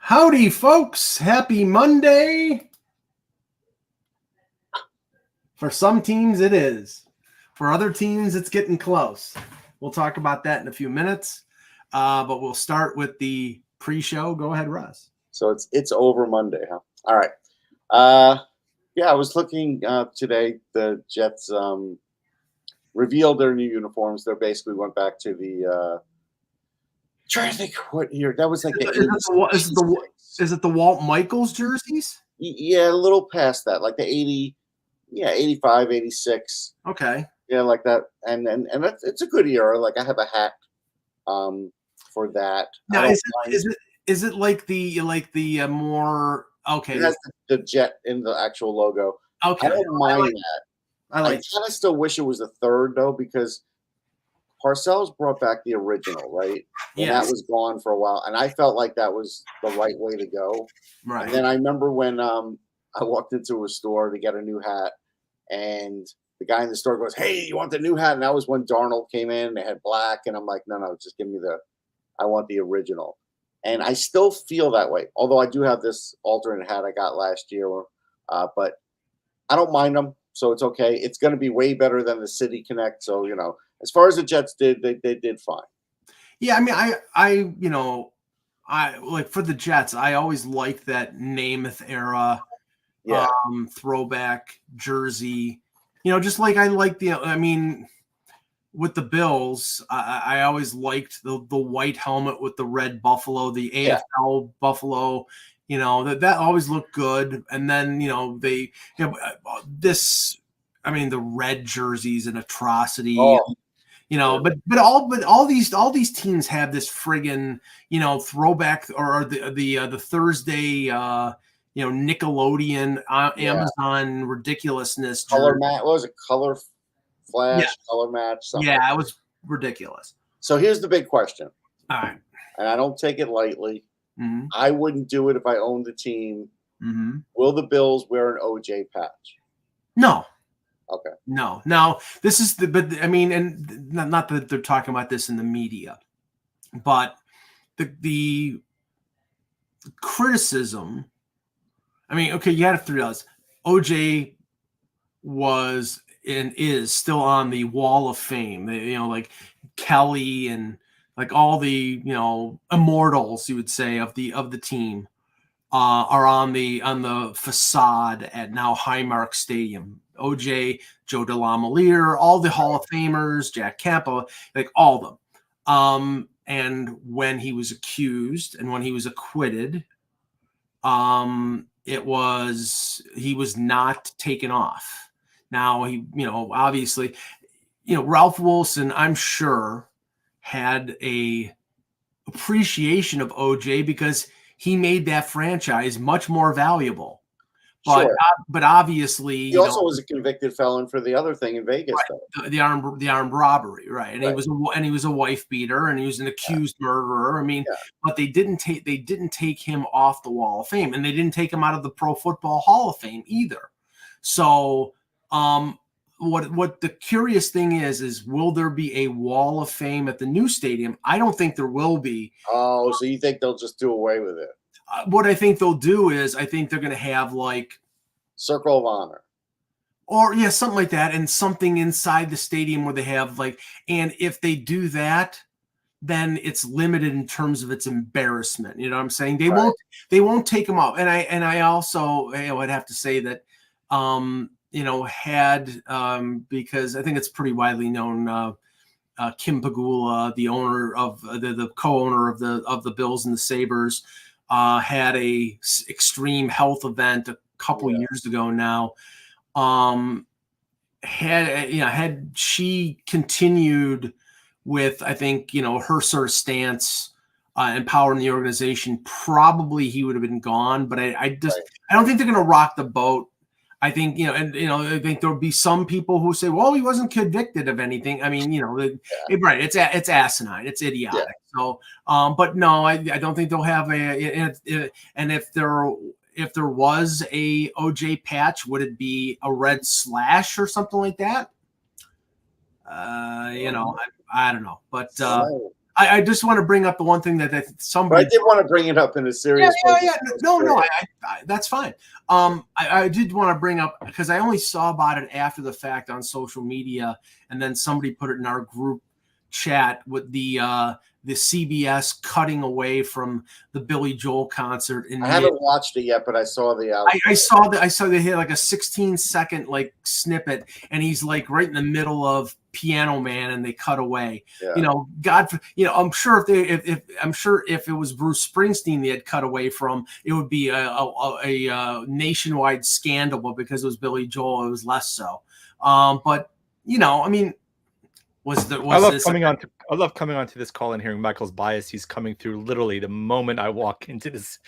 Howdy, folks. Happy Monday. For some teams, it is. For other teams, it's getting close. We'll talk about that in a few minutes, but we'll start with the pre-show. Go ahead, Russ. So it's over Monday, huh? All right. I was looking today. The Jets revealed their new uniforms. They basically went back to the trying to think what year that was, like the is it the Walt Michaels jerseys? Yeah, a little past that, like the 85, 86. Okay. Yeah, like that, and that's, it's a good era. Like I have a hat for that. Now is it like the more okay? It has the jet in the actual logo. Okay, I don't mind that. I kind of still wish it was a third though, because Parcells brought back the original, right? And that was gone for a while, and I felt like that was the right way to go. Right. And then I remember when I walked into a store to get a new hat, and the guy in the store goes, "Hey, you want the new hat?" And that was when Darnold came in. They had black, and I'm like, "No, just give me I want the original." And I still feel that way, although I do have this alternate hat I got last year, but I don't mind them, so it's okay. It's going to be way better than the City Connect, so as far as the Jets did, they did fine. Yeah, I mean, I like for the Jets, I always liked that Namath era throwback jersey. Just like I like with the Bills, I always liked the white helmet with the red buffalo, the AFL buffalo. That always looked good. And then the red jersey's an atrocity. But all these teams have this friggin' throwback or the Thursday Nickelodeon Amazon ridiculousness. Color match. What was it? Color Flash, color match. Something. Yeah, it was ridiculous. So here's the big question. All right. And I don't take it lightly. Mm-hmm. I wouldn't do it if I owned the team. Mm-hmm. Will the Bills wear an OJ patch? No. Okay. No. Now, this is and not that they're talking about this in the media, but the criticism. You had to realize OJ was and is still on the Wall of Fame. Like Kelly and like all the immortals, you would say, of the team are on the facade at now Highmark Stadium. OJ, Joe DeLamielleure, all the Hall of Famers, Jack Campa, like all of them. And when he was accused and when he was acquitted, he was not taken off. Now he, obviously, Ralph Wilson, I'm sure, had a appreciation of OJ because he made that franchise much more valuable. But but obviously, he also was a convicted felon for the other thing in Vegas, right, the armed robbery, right? And he was a wife beater, and he was an accused murderer. But they didn't take him off the Wall of Fame, and they didn't take him out of the Pro Football Hall of Fame either. So, what the curious thing is will there be a Wall of Fame at the new stadium? I don't think there will be. Oh, so you think they'll just do away with it? What I think they'll do is I think they're going to have like Circle of Honor. Or something like that, and something inside the stadium where they have and if they do that, then it's limited in terms of its embarrassment. You know what I'm saying? They won't take them off. And I also I'd have to say that because I think it's pretty widely known, Kim Pegula, the owner of the co-owner of the Bills and the Sabres, had a extreme health event a couple years ago now. Had she continued with, I think, her sort of stance and power in the organization, probably he would have been gone. But I don't think they're going to rock the boat. I think, I think there'll be some people who say, well, he wasn't convicted of anything. Right. It's asinine. It's idiotic. Yeah. So, but no, I don't think they'll have and if there was a OJ patch, would it be a red slash or something like that? I don't know, but I just want to bring up the one thing that somebody. But I did want to bring it up in a serious way. Yeah. No, that's fine. I did want to bring up because I only saw about it after the fact on social media, and then somebody put it in our group chat with the CBS cutting away from the Billy Joel concert. I haven't watched it yet, but I saw the. I saw they had like a 16-second like snippet, and he's like right in the middle of Piano Man, and they cut away. Yeah. I'm sure if it was Bruce Springsteen they had cut away from, it would be a nationwide scandal. But because it was Billy Joel, it was less so. But I mean. I love coming onto this call and hearing Michael's bias. He's coming through literally the moment I walk into this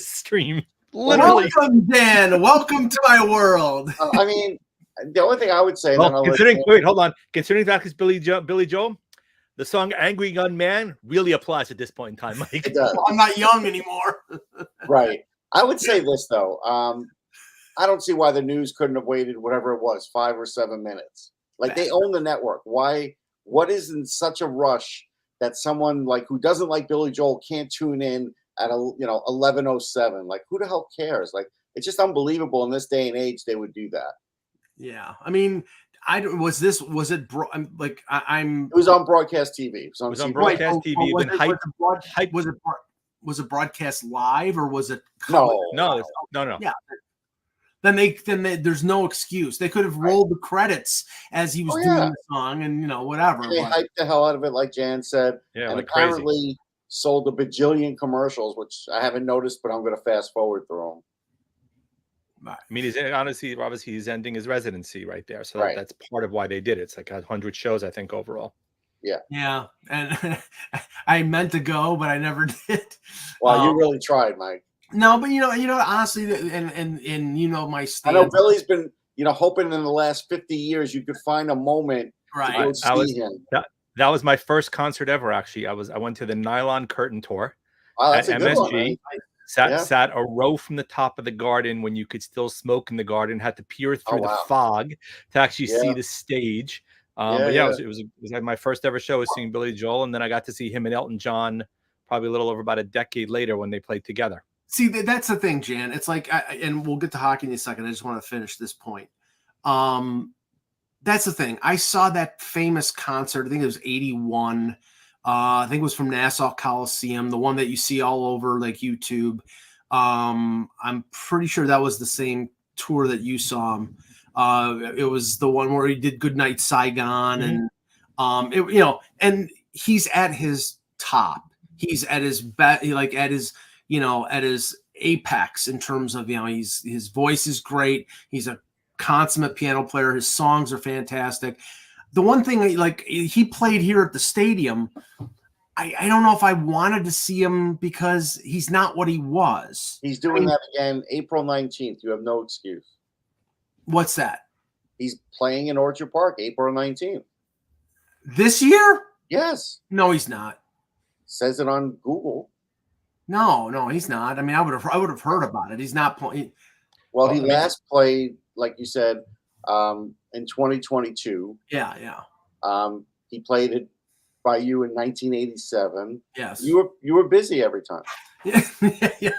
stream. Literally. Welcome, Dan. Welcome to my world. I mean, the only thing I would say. Considering that is Billy Joel, the song "Angry Young Man" really applies at this point in time, Mike. It does. I'm not young anymore. Right. I would say this though. I don't see why the news couldn't have waited whatever it was, 5 or 7 minutes. Like they own the network. Why? What is in such a rush that someone like who doesn't like Billy Joel can't tune in at 11:07? Like who the hell cares? Like it's just unbelievable in this day and age they would do that. Yeah, I mean, It was on broadcast TV. It was on broadcast TV. Was it broadcast live or was it? No. Yeah. Then there's no excuse. They could have rolled the credits as he was doing the song and whatever. And they hyped the hell out of it, like Jan said. Yeah, and like apparently crazy. Sold a bajillion commercials, which I haven't noticed, but I'm going to fast forward through them. I mean, obviously, he's ending his residency right there, so that's part of why they did it. It's like 100 shows, I think, overall. Yeah, and I meant to go, but I never did. Well, you really tried, Mike. No, but honestly, and my stance. I know Billy's been hoping in the last 50 years you could find a moment to go see him. That was my first concert ever. Actually, I went to the Nylon Curtain tour at MSG. Sat a row from the top of the garden when you could still smoke in the garden. Had to peer through the fog to actually see the stage. It was like my first ever show was seeing Billy Joel, and then I got to see him and Elton John probably a little over about a decade later when they played together. See, that's the thing, Jan. It's like, and we'll get to hockey in a second. I just want to finish this point. That's the thing. I saw that famous concert. I think it was 81. I think it was from Nassau Coliseum, the one that you see all over like YouTube. I'm pretty sure that was the same tour that you saw him. It was the one where he did Goodnight Saigon, and and he's at his top. He's at his best, like at his apex in terms of his voice is great. He's a consummate piano player. His songs are fantastic. The one thing, like he played here at the stadium, I don't know if I wanted to see him because he's not what he was. He's doing that again April 19th. You have no excuse. What's that? He's playing in Orchard Park April 19th. This year? Yes. No, he's not. Says it on Google. No, he's not. I mean, I would have heard about it. He's not playing. Well, he last played, like you said, in 2022. Yeah. He played it by you in 1987. Yes. You were busy every time. Yeah.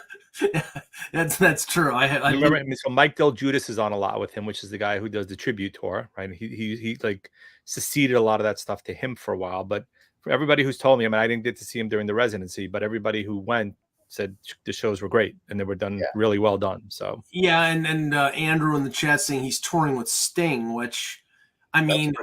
That's true. I remember. So Mike Del Giudice is on a lot with him, which is the guy who does the tribute tour, right? He like seceded a lot of that stuff to him for a while, but for everybody who's told me, I mean, I didn't get to see him during the residency, but everybody who went said the shows were great and they were done really well done. So and Andrew in the chat saying he's touring with Sting, which I mean,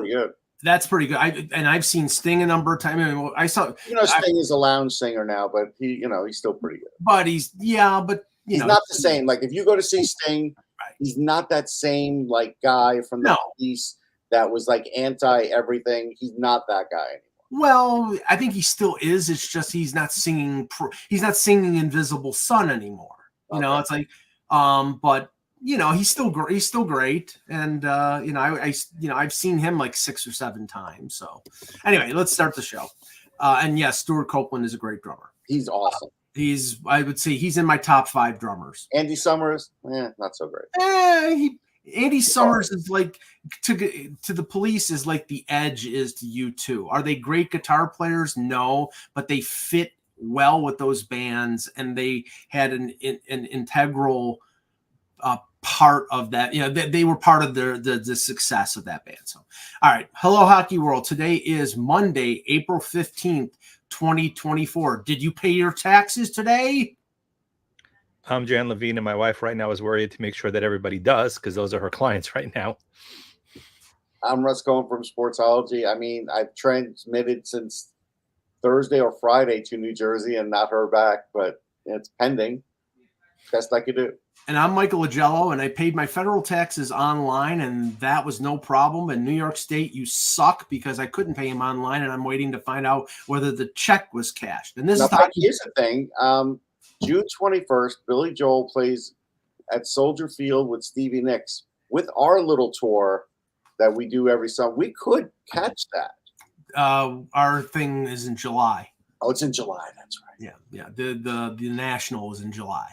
that's pretty good. I've seen Sting a number of times. I mean, I saw Sting is a lounge singer now, but he's still pretty good. But he's not the same. Like if you go to see Sting, he's not that same like guy from the East that was like anti everything. He's not that guy anymore. Well, I think he still is. It's just he's not singing. He's not singing "Invisible Sun" anymore. It's like, but he's still great. He's still great, and I've seen him like 6 or 7 times. So, anyway, let's start the show. And yes, Stuart Copeland is a great drummer. He's awesome. I would say he's in my top 5 drummers. Andy Summers, not so great. Andy Summers is like to the Police is like the Edge is to U2. Are they great guitar players? No, but they fit well with those bands, and they had an integral part of that. You know, they were part of the success of that band. So, all right, hello Hockey World. Today is Monday, April 15th, 2024. Did you pay your taxes today? I'm Jan Levine, and my wife right now is worried to make sure that everybody does, because those are her clients right now. I'm Russ Cohen from Sportsology. I mean, I've transmitted since Thursday or Friday to New Jersey and not heard back, but it's pending. Best I could do. And I'm Michael Agello, and I paid my federal taxes online, and that was no problem. In New York State, you suck because I couldn't pay them online, and I'm waiting to find out whether the check was cashed. And this is here's the thing. June 21st, Billy Joel plays at Soldier Field with Stevie Nicks with our little tour that we do every summer. We could catch that. Our thing is in July. Oh, it's in July. That's right. Yeah. The national is in July.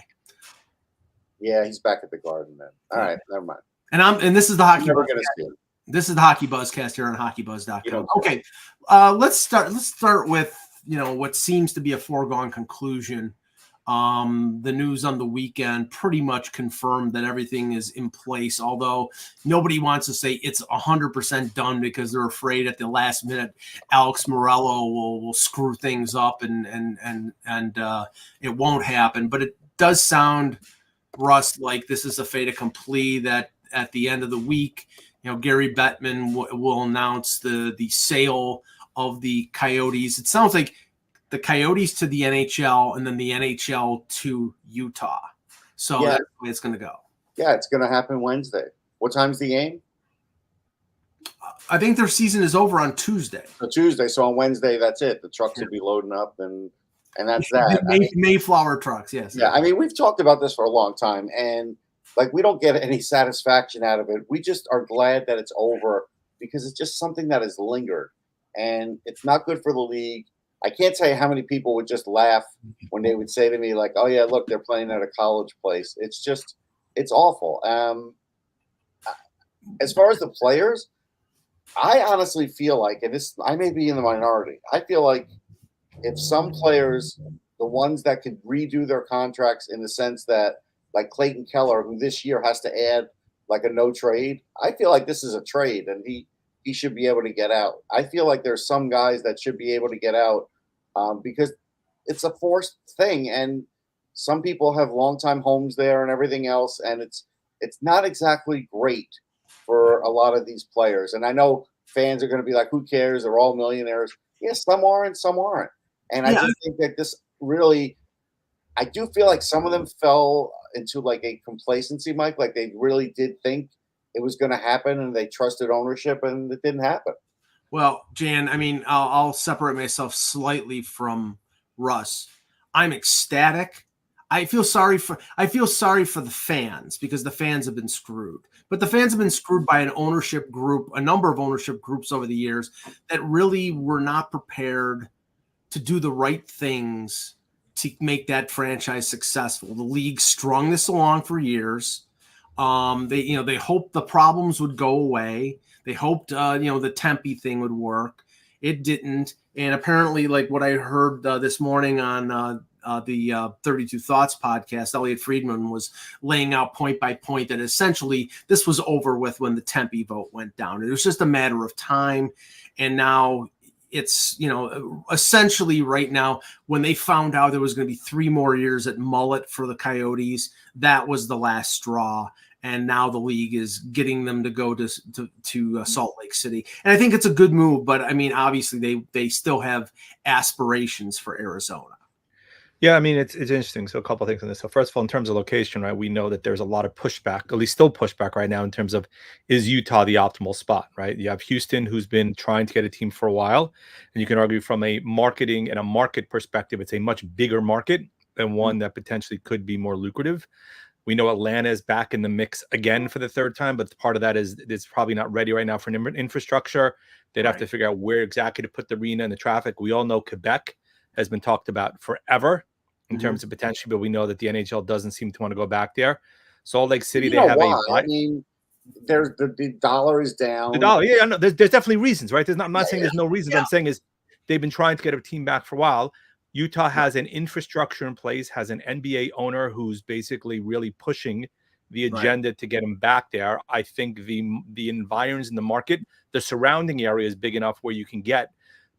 Yeah, he's back at the Garden then. All right, never mind. And this is the Hockey. This is the HockeyBuzzcast here on HockeyBuzz.com. Okay, let's start with what seems to be a foregone conclusion. The news on the weekend pretty much confirmed that everything is in place, although nobody wants to say it's 100% done because they're afraid at the last minute Alex Morello will screw things up and it won't happen. But it does sound, Russ, like this is a fait accompli, that at the end of the week, Gary Bettman will announce the sale of the Coyotes. It sounds like the Coyotes to the NHL and then the NHL to Utah. So that's the way it's going to go. Yeah, it's going to happen Wednesday. What time's the game? I think their season is over on Tuesday. So on Wednesday, that's it. The trucks will be loading up, and that's that. Mayflower trucks, yes. Yeah, I mean, we've talked about this for a long time, and we don't get any satisfaction out of it. We just are glad that it's over because it's just something that has lingered, and it's not good for the league. I can't tell you how many people would just laugh when they would say to me, like, oh, yeah, look, they're playing at a college place. It's awful. As far as the players, I honestly feel like, and I may be in the minority, I feel like if some players, the ones that could redo their contracts in the sense that, like Clayton Keller, who this year has to add like a no trade, I feel like this is a trade and he should be able to get out. I feel like there's some guys that should be able to get out because it's a forced thing. And some people have longtime homes there and everything else. And it's not exactly great for a lot of these players. And I know fans are going to be like, who cares? They're all millionaires. Yes, some are and some aren't. And I just think that this really, I do feel like some of them fell into like a complacency, Mike. Like they really did think it was going to happen and they trusted ownership and it didn't happen. Well, Jan, I mean, I'll separate myself slightly from Russ. I'm ecstatic. I feel sorry for the fans because the fans have been screwed. But the fans have been screwed by an ownership group, a number of ownership groups over the years that really were not prepared to do the right things to make that franchise successful. The league strung this along for years. They hoped the problems would go away. They hoped, the Tempe thing would work. It didn't. And apparently, like what I heard this morning on the 32 Thoughts podcast, Elliot Friedman was laying out point by point that essentially this was over with when the Tempe vote went down. It was just a matter of time. And now it's, essentially right now, when they found out there was going to be 3 more years at Mullet for the Coyotes, that was the last straw. And now the league is getting them to go to Salt Lake City. And I think it's a good move, but I mean, obviously they still have aspirations for Arizona. Yeah, I mean, it's interesting. So a couple of things on this. So first of all, in terms of location, right, we know that there's a lot of pushback, at least still pushback right now in terms of, is Utah the optimal spot, right? You have Houston, who's been trying to get a team for a while. And you can argue from a marketing and a market perspective, it's a much bigger market than one that potentially could be more lucrative. We know Atlanta is back in the mix again for the 3rd time, but part of that is it's probably not ready right now for infrastructure. They'd have to figure out where exactly to put the arena and the traffic. We all know Quebec has been talked about forever in terms of potential, but we know that the NHL doesn't seem to want to go back there. Salt Lake City, they have I mean, there's the dollar is down. The dollar, yeah, no, there's definitely reasons, right? I'm not saying there's no reasons. Yeah. I'm saying is they've been trying to get a team back for a while. Utah has an infrastructure in place, has an NBA owner who's basically really pushing the agenda to get him back there. I think the environs in the market, the surrounding area is big enough where you can get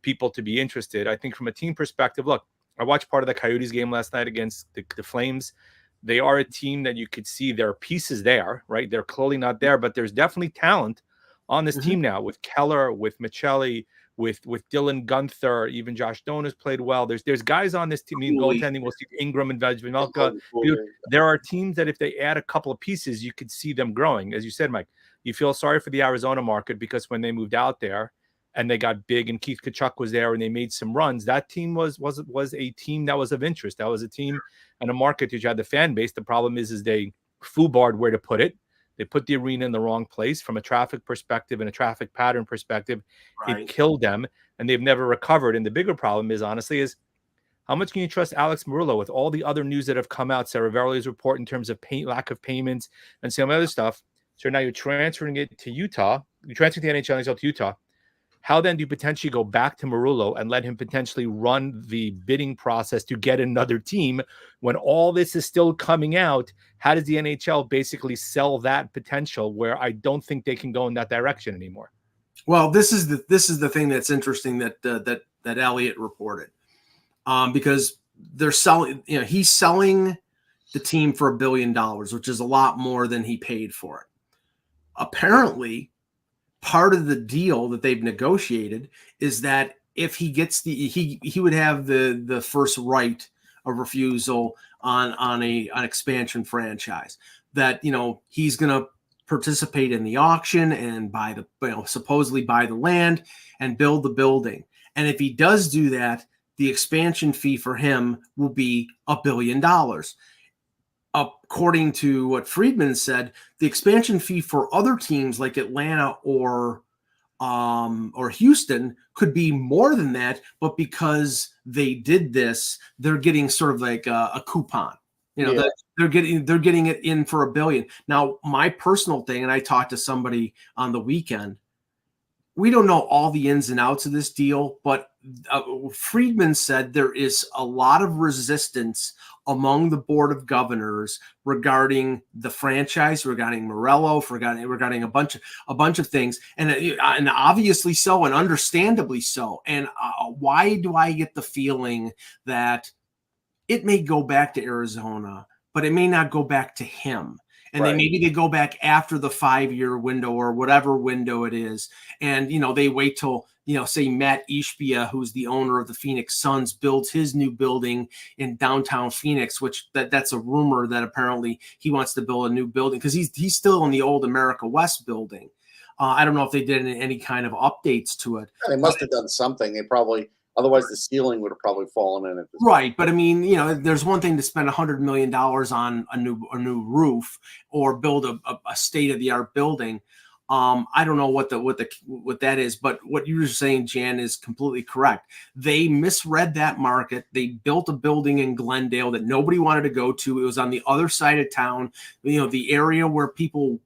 people to be interested. I think from a team perspective, look, I watched part of the Coyotes game last night against the Flames. They are a team that you could see there are pieces there, right? They're clearly not there, but there's definitely talent on this team now with Keller, with Michelli, with Dylan Gunther, even Josh Doan has played well. There's guys on this team. I mean, goaltending, we'll see Ingram and Vejmelka. There are teams that if they add a couple of pieces, you could see them growing. As you said, Mike, you feel sorry for the Arizona market because when they moved out there and they got big and Keith Tkachuk was there and they made some runs, that team was a team that was of interest. That was a team and a market that you had the fan base. The problem is they foobarred where to put it. They put the arena in the wrong place from a traffic perspective and a traffic pattern perspective. It killed them, and they've never recovered. And the bigger problem is, honestly, is how much can you trust Alex Murillo with all the other news that have come out, Sarah Verley's report in terms of lack of payments and some other stuff. So now you're transferring it to Utah. You're transferring the NHL to Utah. How then do you potentially go back to Murillo and let him potentially run the bidding process to get another team when all this is still coming out? How does the NHL basically sell that potential where I don't think they can go in that direction anymore? Well, this is the thing that's interesting that Elliott reported, because they're selling. He's selling the team for $1 billion, which is a lot more than he paid for it. Apparently, part of the deal that they've negotiated is that if he gets he would have the first right of refusal on an expansion franchise, that he's going to participate in the auction and buy supposedly buy the land and build the building. And if he does do that, the expansion fee for him will be $1 billion. According to what Friedman said, the expansion fee for other teams like Atlanta or Houston could be more than that, but because they did this, they're getting sort of like a coupon. They're getting it in for $1 billion. Now, my personal thing, and I talked to somebody on the weekend, we don't know all the ins and outs of this deal, but Friedman said there is a lot of resistance among the board of governors regarding the franchise, regarding Murillo, regarding a bunch of things, and obviously so, and understandably so. And why do I get the feeling that it may go back to Arizona, but it may not go back to him? And maybe they go back after the 5-year window or whatever window it is. And, they wait till, say Matt Ishbia, who's the owner of the Phoenix Suns, builds his new building in downtown Phoenix, which that's a rumor that apparently he wants to build a new building because he's still in the old America West building. I don't know if they did any kind of updates to it. Yeah, they must have done something. They probably, otherwise the ceiling would have probably fallen in at this point. But I mean, there's one thing to spend $100 million on a new roof or build a state-of-the-art building. I don't know what that is, but what you were saying, Jan, is completely correct. They misread that market. They built a building in Glendale that nobody wanted to go to. It was on the other side of town, the area where people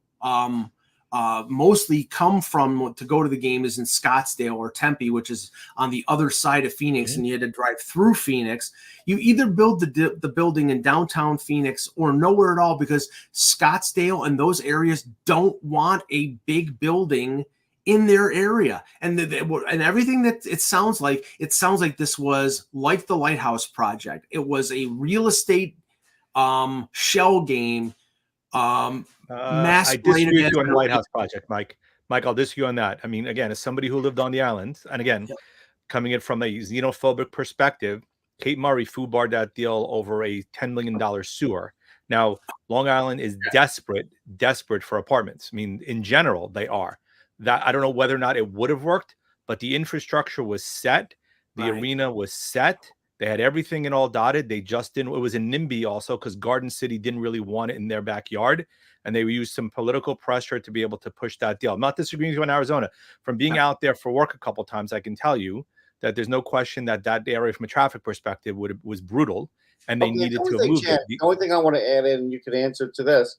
mostly come from to go to the game is in Scottsdale or Tempe, which is on the other side of Phoenix, and you had to drive through Phoenix. You either build the building in downtown Phoenix or nowhere at all, because Scottsdale and those areas don't want a big building in their area. And everything that it sounds like this was like the Lighthouse Project. It was a real estate shell game. I disagree with you on the Lighthouse Project, Mike. I'll disagree on that. I mean, again, as somebody who lived on the island, and again, coming in from a xenophobic perspective, Kate Murray foobarred that deal over a $10 million sewer. Now, Long Island is desperate for apartments. I mean, in general, they are. That I don't know whether or not it would have worked, but the infrastructure was set. The arena was set. They had everything and all dotted. They just didn't. It was in NIMBY also because Garden City didn't really want it in their backyard. And they used some political pressure to be able to push that deal. I'm not disagreeing with you in Arizona. From being out there for work a couple of times, I can tell you that there's no question that area from a traffic perspective was brutal. And they needed to move it. The only thing I want to add in, you could answer to this.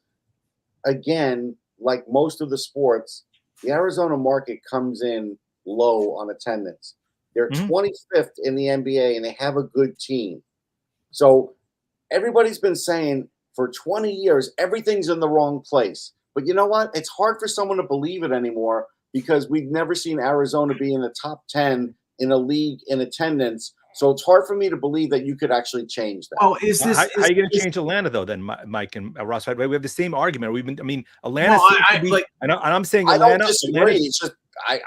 Again, like most of the sports, the Arizona market comes in low on attendance. They're 25th in the NBA, and they have a good team. So everybody's been saying for 20 years, everything's in the wrong place. But you know what? It's hard for someone to believe it anymore because we've never seen Arizona be in the top 10 in a league in attendance. So it's hard for me to believe that you could actually change that. Oh, is this how are you going to change Atlanta though? Then Mike and Ross, right? We have the same argument. Atlanta seems to be. And I'm saying Atlanta. I don't disagree. It's just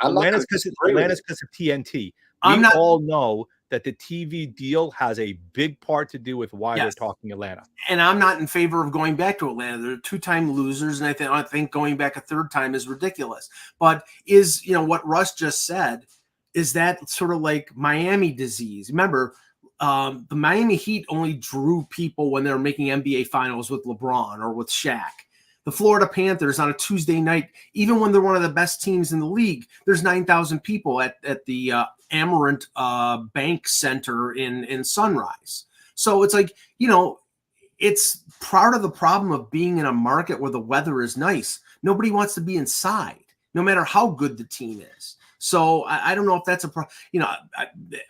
Atlanta's because of TNT. We all know that the TV deal has a big part to do with why we're talking Atlanta. And I'm not in favor of going back to Atlanta. They're two-time losers, and I think going back a third time is ridiculous. But what Russ just said, is that sort of like Miami disease? Remember, the Miami Heat only drew people when they were making NBA finals with LeBron or with Shaq. The Florida Panthers on a Tuesday night, even when they're one of the best teams in the league, there's 9,000 people at the Amarant Bank Center in Sunrise. So it's like, it's part of the problem of being in a market where the weather is nice. Nobody wants to be inside, no matter how good the team is. So I don't know if that's a problem.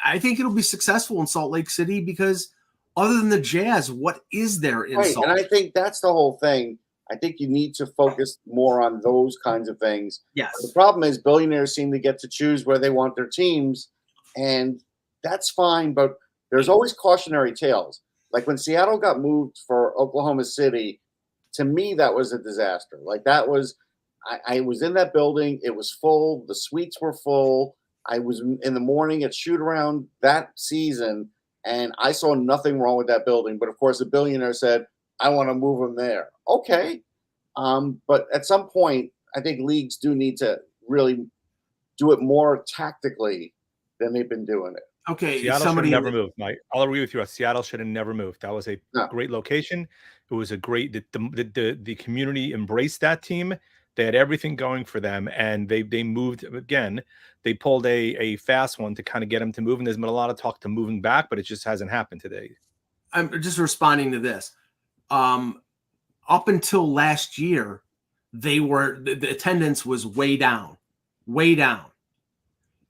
I think it'll be successful in Salt Lake City because other than the Jazz, what is there in Salt Lake? And I think that's the whole thing. I think you need to focus more on those kinds of things. Yes. The problem is billionaires seem to get to choose where they want their teams, and that's fine, but there's always cautionary tales. Like when Seattle got moved for Oklahoma City, to me, that was a disaster. Like that was – I was in that building. It was full. The suites were full. I was in the morning at shoot-around that season, and I saw nothing wrong with that building. But, of course, the billionaire said, I want to move them there. Okay. But at some point, I think leagues do need to really do it more tactically than they've been doing it. Okay. Seattle should have never moved, Mike. I'll agree with you. Seattle should have never moved. That was a great location. It was a great the community embraced that team. They had everything going for them, and they moved again. They pulled a fast one to kind of get them to move, and there's been a lot of talk to moving back, but it just hasn't happened today. I'm just responding to this. Up until last year, the attendance was way down.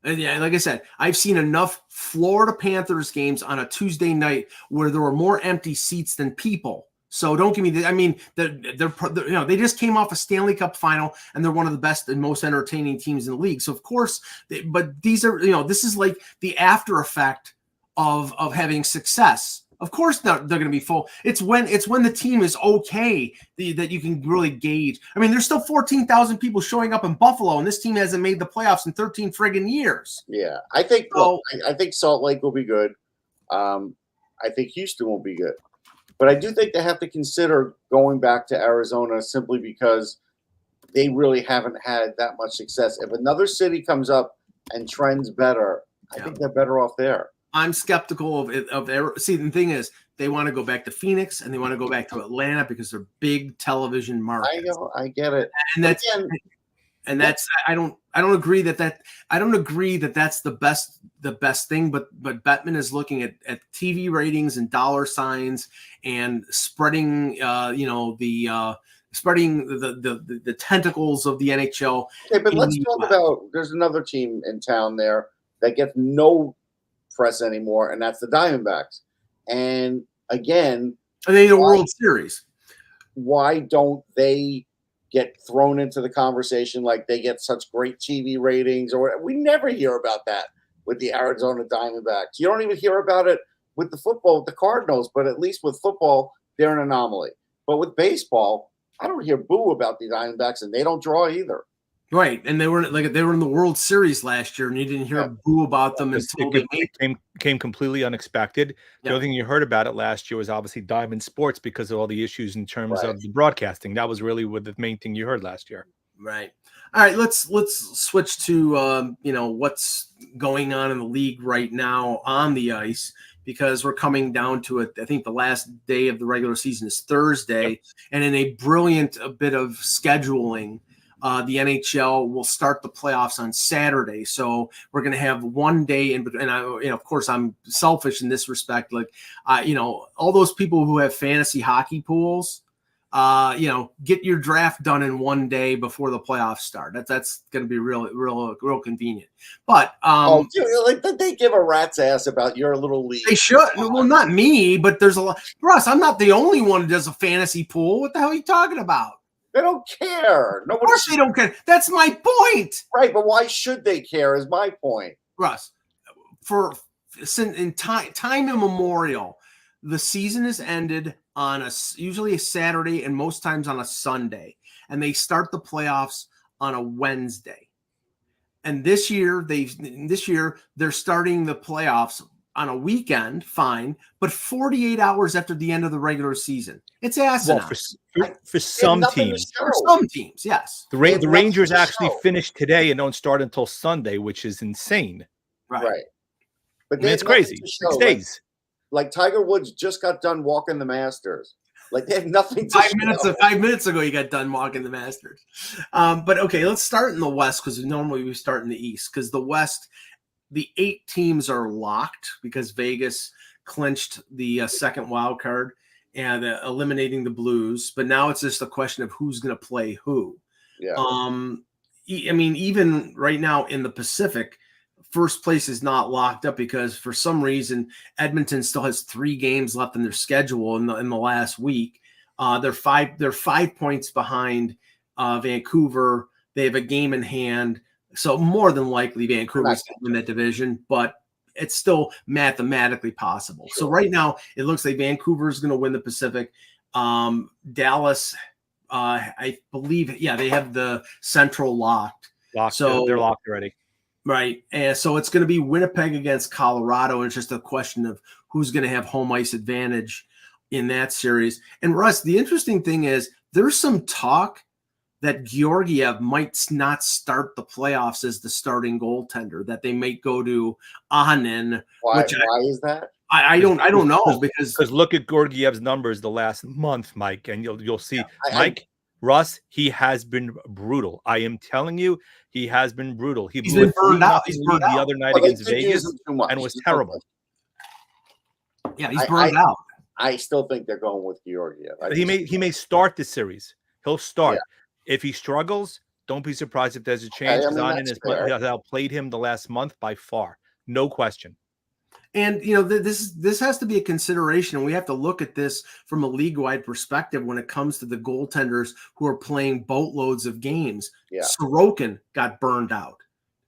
And yeah, like I said, I've seen enough Florida Panthers games on a Tuesday night where there were more empty seats than people. So don't give me the. I mean, they're they just came off a Stanley Cup final, and they're one of the best and most entertaining teams in the league. So of course, but these are this is like the after effect of having success. Of course, they're going to be full. It's when the team is okay that you can really gauge. I mean, there's still 14,000 people showing up in Buffalo, and this team hasn't made the playoffs in 13 friggin' years. Yeah, I think. I think Salt Lake will be good. I think Houston will be good, but I do think they have to consider going back to Arizona simply because they really haven't had that much success. If another city comes up and trends better, I think they're better off there. I'm skeptical see, the thing is, they want to go back to Phoenix and they want to go back to Atlanta because they're big television markets. I know, I get it. And that's I don't agree that that's the best thing, but Bettman is looking at TV ratings and dollar signs and spreading spreading the tentacles of the NHL. Okay, but let's talk about there's another team in town there that gets no press anymore, and that's the Diamondbacks. And again, are they the World Series? Why don't they get thrown into the conversation like they get such great TV ratings? Or we never hear about that with the Arizona Diamondbacks. You don't even hear about it with the football, with the Cardinals, but at least with football, they're an anomaly. But with baseball, I don't hear boo about the Diamondbacks, and they don't draw either. Right, and they were in the World Series last year, and you didn't hear a boo about them until it came completely unexpected. The only thing you heard about it last year was obviously Diamond Sports because of all the issues in terms of the broadcasting. That was really the main thing you heard last year. Right. All right, let's switch to what's going on in the league right now on the ice, because we're coming down to it. I think the last day of the regular season is Thursday, and in a brilliant bit of scheduling, the NHL will start the playoffs on Saturday. So we're going to have one day and of course I'm selfish in this respect. Like, all those people who have fantasy hockey pools, get your draft done in one day before the playoffs start. That's going to be real convenient. But dude, they give a rat's ass about your little league. They should. Well, not me, but there's a lot. Russ, I'm not the only one who does a fantasy pool. What the hell are you talking about? They don't care. Of course they don't care. That's my point. Right, but why should they care is my point. Russ, in time immemorial, the season is ended on usually a Saturday and most times on a Sunday, and they start the playoffs on a Wednesday. And this year they're starting the playoffs on a weekend, fine, but 48 hours after the end of the regular season. It's asinine. Well, for some teams. For some teams, yes. The Rangers actually finish today and don't start until Sunday, which is insane. Right. But it's crazy. 6 days. Like Tiger Woods just got done walking the Masters. Like they have nothing to 5 minutes ago, you got done walking the Masters. But okay, let's start in the West because normally we start in the East because the West, the 8 teams are locked because Vegas clinched the second wild card and eliminating the Blues. But now it's just a question of who's going to play who. Yeah. I mean, even right now in the Pacific, first place is not locked up because for some reason Edmonton still has 3 games left in their schedule in the last week. They're 5 points behind Vancouver. They have a game in hand, so more than likely Vancouver's going to win that division, but it's still mathematically possible. Sure. So right now it looks like Vancouver is going to win the Pacific. Dallas, I believe, they have the Central locked. So they're locked already. Right. And so it's going to be Winnipeg against Colorado. And it's just a question of who's going to have home ice advantage in that series. And Russ, the interesting thing is there's some talk that Georgiev might not start the playoffs as the starting goaltender, that they might go to Ahnen. Why is that? I don't know because look at Georgiev's numbers the last month, Mike, and you'll see Russ, he has been brutal. I am telling you, he has been brutal. He's been burned out. He's burned out the other night against Vegas and was terrible. Yeah, he's burned out. I still think they're going with Georgiev. He may start the series. He'll start. Yeah. If he struggles, don't be surprised if there's a change. Because has outplayed him the last month by far, no question. And this has to be a consideration, and we have to look at this from a league-wide perspective when it comes to the goaltenders who are playing boatloads of games. Yeah. Sorokin got burned out.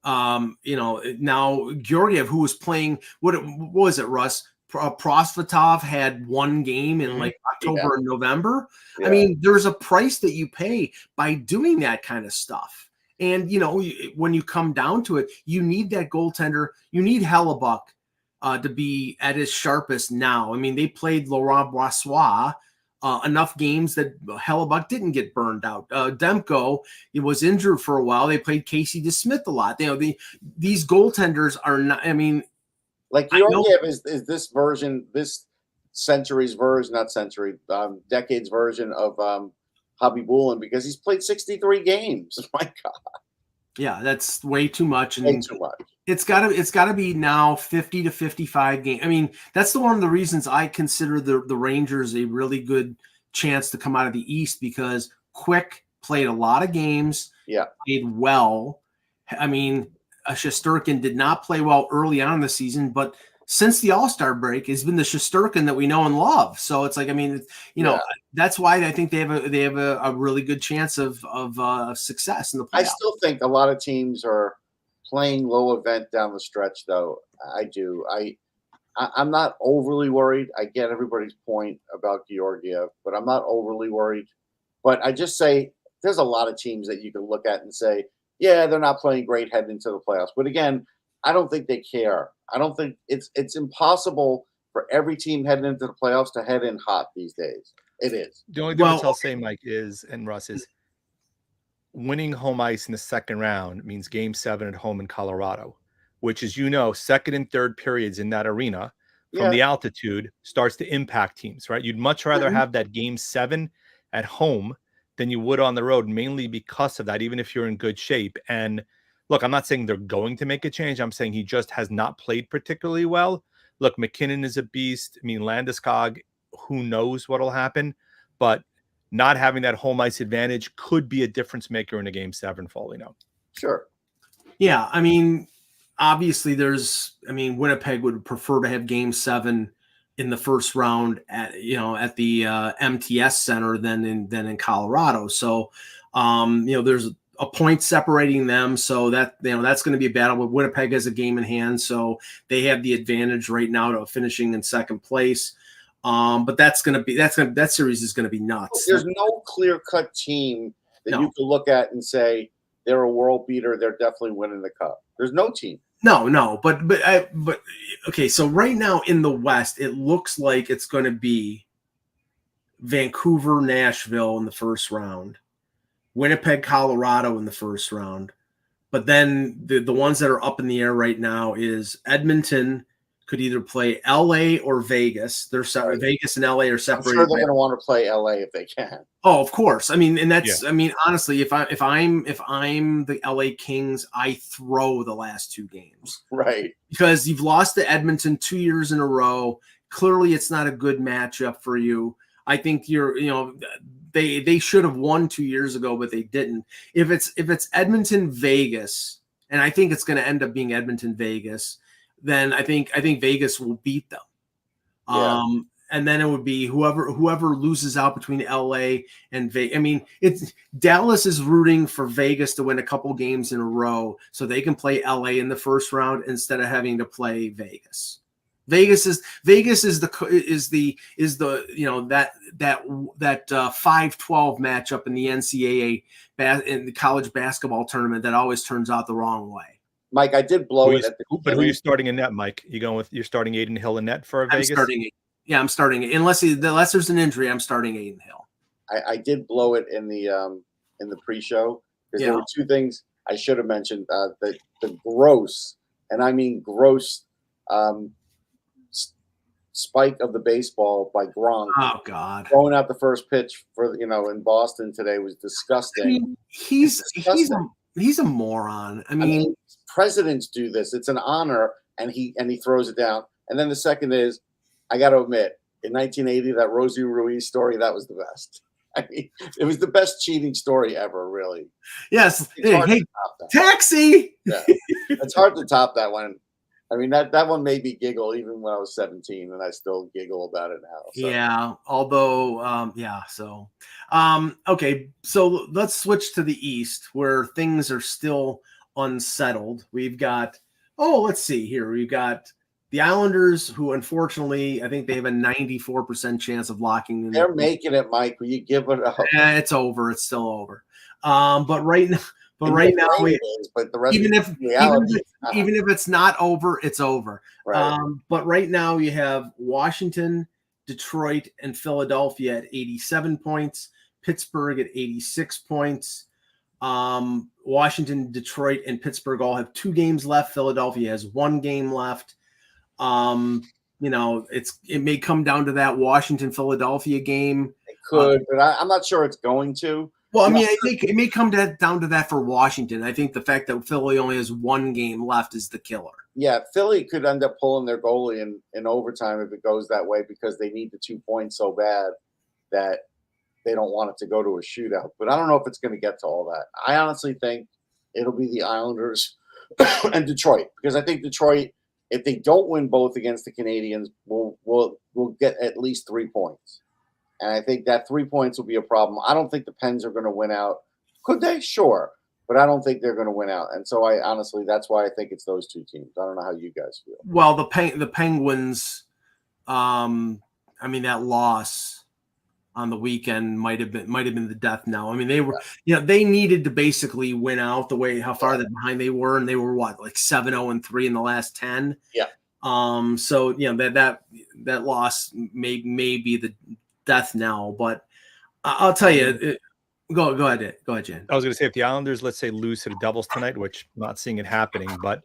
Now Georgiev, who was playing, what was it, Russ? Prosvetov had 1 game in like October and November. Yeah. I mean, there's a price that you pay by doing that kind of stuff. And when you come down to it, you need that goaltender. You need Hellebuck to be at his sharpest now. I mean, they played Laurent Brossoit enough games that Hellebuck didn't get burned out. Demko, he was injured for a while. They played Casey DeSmith a lot. These goaltenders are not. I mean, like Georgiev is this version, this century's version, not century, decade's version of Hobby-Bullen because he's played 63 games. My God. Yeah, that's way too much. Way too much. It's gotta be now 50 to 55 games. I mean, that's one of the reasons I consider the Rangers a really good chance to come out of the East because Quick played a lot of games. Yeah, played well. I mean, Shesterkin did not play well early on in the season, but since the All-Star break, it's been the Shesterkin that we know and love. So it's like, I mean, that's why I think they have a really good chance of success in the playoffs. I still think a lot of teams are playing low event down the stretch, though. I do. I'm not overly worried. I get everybody's point about Georgiev, but I'm not overly worried. But I just say there's a lot of teams that you can look at and say, yeah, they're not playing great heading into the playoffs. But again, I don't think they care. I don't think it's impossible for every team heading into the playoffs to head in hot these days. It is. The only difference I'll say, Mike, and Russ, is winning home ice in the second round means Game 7 at home in Colorado, which is, second and third periods in that arena from the altitude starts to impact teams, right? You'd much rather have that Game 7 at home than you would on the road, mainly because of that, even if you're in good shape. And look, I'm not saying they're going to make a change. I'm saying he just has not played particularly well. Look, McKinnon is a beast. I mean, Landeskog, who knows what will happen. But not having that home ice advantage could be a difference maker in a Game 7 for all we know. Sure. Yeah, I mean, obviously Winnipeg would prefer to have Game 7 in the first round at the MTS Center than in Colorado. So, there's a point separating them, so that that's going to be a battle. But Winnipeg has a game in hand, so they have the advantage right now to finishing in second place. But that series is going to be nuts. There's no clear-cut team that you can look at and say they're a world beater. They're definitely winning the cup. There's no team. No, but okay. So right now in the West, it looks like it's going to be Vancouver, Nashville in the first round, Winnipeg, Colorado in the first round. But then the ones that are up in the air right now is Edmonton could either play LA or Vegas. They're separate. Right. Vegas and LA are separated. I'm sure they're going to want to play LA if they can. Oh, of course. I mean, and that's. Yeah. I mean, honestly, if I'm the LA Kings, I throw the last two games. Right. Because you've lost to Edmonton 2 years in a row. Clearly, it's not a good matchup for you. I think they should have won 2 years ago, but they didn't. If it's Edmonton Vegas, and I think it's going to end up being Edmonton Vegas, then I think Vegas will beat them. Yeah. And then it would be whoever loses out between LA and Vegas. I mean, Dallas is rooting for Vegas to win a couple games in a row so they can play LA in the first round instead of having to play Vegas. Vegas is the 5-12 matchup in the NCAA in the college basketball tournament that always turns out the wrong way. Mike, I did blow it. But who are you starting in net, Mike? You're starting Aiden Hill in net for Vegas? I'm starting it. Unless there's an injury, I'm starting Aiden Hill. I did blow it in the pre-show because there were two things I should have mentioned. The gross, and I mean gross, spike of the baseball by Gronk. Oh God! Throwing out the first pitch for in Boston today was disgusting. I mean, he's a moron. I mean, presidents do this. It's an honor, and he throws it down. And then the second is, I got to admit, in 1980, that Rosie Ruiz story, that was the best. I mean, it was the best cheating story ever, really. Yes. Hey, taxi! Yeah. It's hard to top that one. I mean, that one made me giggle even when I was 17, and I still giggle about it now. So. Yeah, although, okay, so let's switch to the East where things are still unsettled. We've got, let's see here. We've got the Islanders, who unfortunately, I think they have a 94% chance of locking in. They're making it, Mike. Will you give it up? Yeah, it's over. It's still over. But right now, even if it's not over, it's over. Right. But right now you have Washington, Detroit, and Philadelphia at 87 points, Pittsburgh at 86 points. Washington, Detroit, and Pittsburgh all have 2 games left. Philadelphia has 1 game left. It may come down to that Washington-Philadelphia game. It could, but I'm not sure it's going to. Well, I mean, it may come down to that for Washington. I think the fact that Philly only has 1 game left is the killer. Yeah, Philly could end up pulling their goalie in overtime if it goes that way because they need the 2 points so bad that they don't want it to go to a shootout. But I don't know if it's going to get to all that. I honestly think it'll be the Islanders and Detroit because I think Detroit, if they don't win both against the Canadians, will get at least 3 points. And I think that 3 points will be a problem. I don't think the Pens are going to win out. Could they? Sure. But I don't think they're going to win out. And so that's why I think it's those 2 teams. I don't know how you guys feel. Well, the Penguins, that loss on the weekend might have been the death knell. I mean, they were, they needed to basically win out the way how far behind they were, and they were like 7-0-3 in the last 10. Yeah. So that loss may be the death knell, but I'll tell you. Go ahead, Jen. I was going to say if the Islanders, let's say, lose to the Devils tonight, which I'm not seeing it happening, but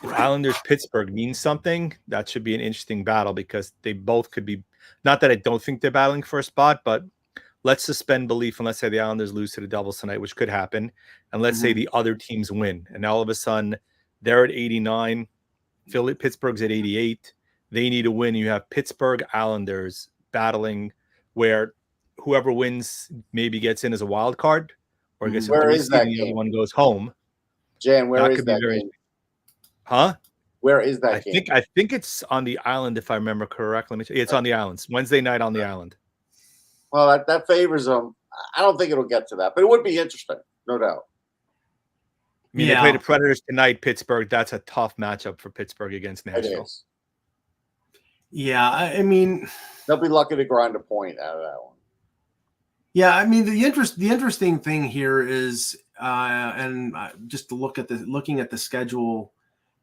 if Islanders Pittsburgh means something, that should be an interesting battle because they both could be. Not that I don't think they're battling for a spot, but let's suspend belief and let's say the Islanders lose to the Devils tonight, which could happen, and let's say the other teams win, and all of a sudden they're at 89, Pittsburgh's at 88. They need to win. You have Pittsburgh Islanders battling where whoever wins maybe gets in as a wild card, or gets a Where 3 is seed that and the game? other one goes home. Jan, where That is could be that very game? Huh? Where is that game? I think it's on the island, if I remember correctly. Let me tell you, it's on the islands. Wednesday night on the island. Well, that favors them. I don't think it'll get to that, but it would be interesting, no doubt. I mean, they play the Predators tonight, Pittsburgh. That's a tough matchup for Pittsburgh against Nashville. It is. Yeah, I mean, they'll be lucky to grind a point out of that one. Yeah, I mean, the interesting thing here is, and just to looking at the schedule,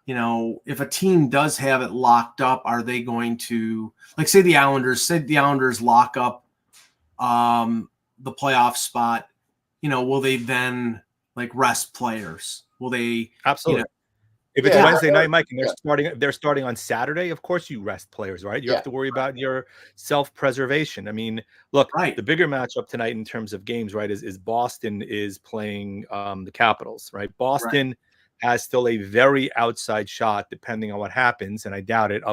you know, if a team does have it locked up, are they going to, like, say the Islanders lock up the playoff spot? You know, will they then like rest players? Will they? Absolutely. You know, if it's Wednesday night, Mike, and they're starting on Saturday, of course you rest players, right? You have to worry about your self-preservation. I mean, look, the bigger matchup tonight in terms of games, right, is Boston is playing the Capitals, right? Boston has still a very outside shot, depending on what happens, and I doubt it,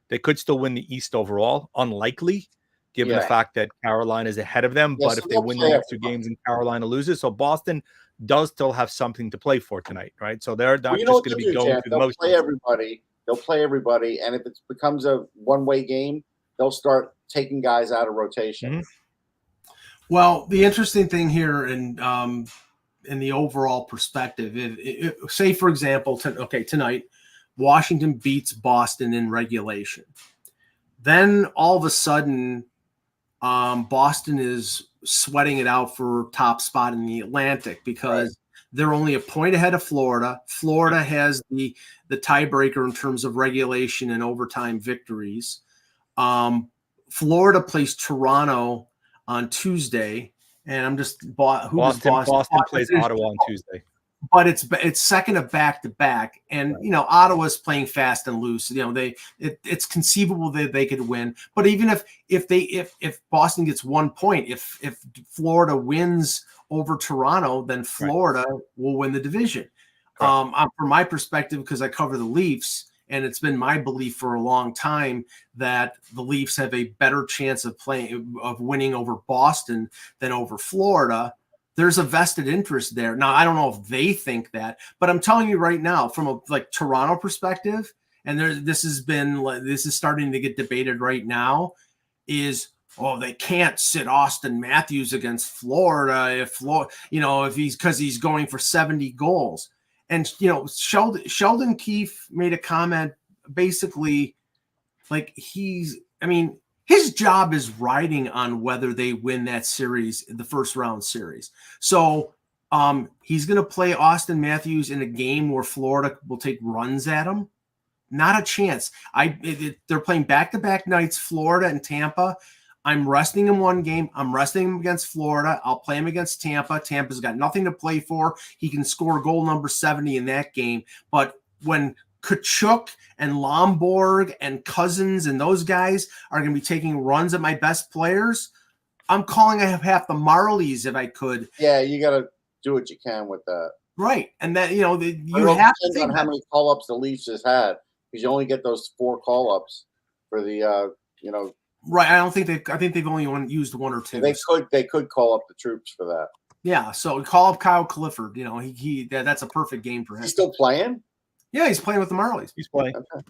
they could still win the East overall. Unlikely, given the fact that Carolina is ahead of them. But if they win the next 2 games and Carolina loses, so Boston does still have something to play for tonight, right? So they're not just going to be going through the motions. They'll play everybody, and if it becomes a one-way game, they'll start taking guys out of rotation. Mm-hmm. Well, the interesting thing here in the overall perspective, say for example, tonight, Washington beats Boston in regulation. Then all of a sudden, Boston is sweating it out for top spot in the Atlantic because they're only a point ahead of Florida. Florida has the tiebreaker in terms of regulation and overtime victories. Florida plays Toronto on Tuesday, and Boston plays Ottawa on Tuesday. But it's second of back-to-back, and you know Ottawa's playing fast and loose. You know it's conceivable that they could win. But even if Boston gets 1 point, if Florida wins over Toronto, then Florida will win the division. From my perspective, because I cover the Leafs, and it's been my belief for a long time that the Leafs have a better chance of winning over Boston than over Florida. There's a vested interest there. Now, I don't know if they think that, but I'm telling you right now, from a Toronto perspective, and this is starting to get debated right now, is they can't sit Austin Matthews against Florida if he's going for 70 goals. And Sheldon Keefe made a comment basically like his job is riding on whether they win that series, the first round series. So he's going to play Austin Matthews in a game where Florida will take runs at him. Not a chance. They're playing back-to-back nights, Florida and Tampa. I'm resting him one game. I'm resting him against Florida. I'll play him against Tampa. Tampa's got nothing to play for. He can score goal number 70 in that game. But when Kachuk and Lomborg and Cousins and those guys are going to be taking runs at my best players, I'm calling half the Marlies if I could. Yeah, you got to do what you can with that. Right. And that, you have to think on how many call-ups the Leafs has had, because you only get those 4 call-ups for the, Right. I think they've only used 1 or 2. They could call up the troops for that. Yeah. So call up Kyle Clifford. That's a perfect game for him. He's still playing? Yeah, he's playing with the Marlies. He's playing. Okay.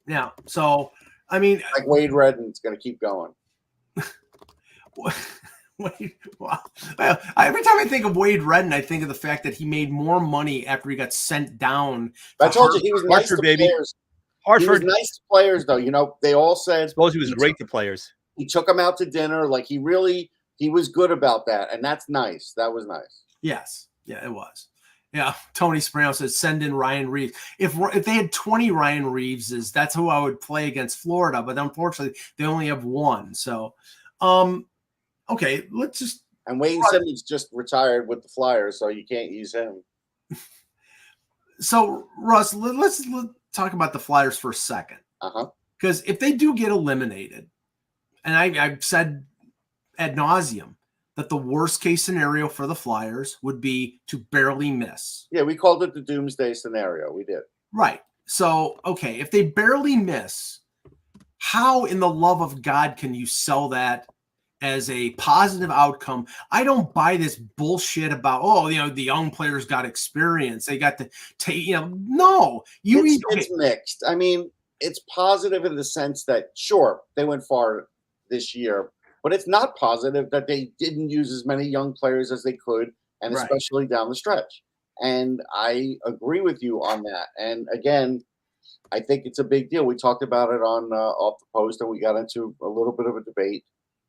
Yeah. So, I mean, like Wade Redden's going to keep going. Every time I think of Wade Redden, I think of the fact that he made more money after he got sent down. I told you he was nice to players. Hartford. He was nice to players, though. They all said. I suppose he was great to players. He took them out to dinner. Like he was good about that, and that's nice. That was nice. Yes. Yeah, it was. Yeah, Tony Soprano says send in Ryan Reeves. If they had 20 Ryan Reeveses, that's who I would play against Florida. But unfortunately, they only have 1. So, okay, let's just. And Wayne Simmons just retired with the Flyers, so you can't use him. So, Russ, let's talk about the Flyers for a second. Because if they do get eliminated, and I've said ad nauseum that the worst case scenario for the Flyers would be to barely miss. Yeah, we called it the doomsday scenario. We did. Right. So, okay, if they barely miss, how in the love of God can you sell that as a positive outcome. I don't buy this bullshit about, the young players got experience. They got to take, no. It's mixed. I mean, it's positive in the sense that, sure, they went far this year, but it's not positive that they didn't use as many young players as they could, and especially down the stretch. And I agree with you on that. And again, I think it's a big deal. We talked about it on Off the Post, and we got into a little bit of a debate.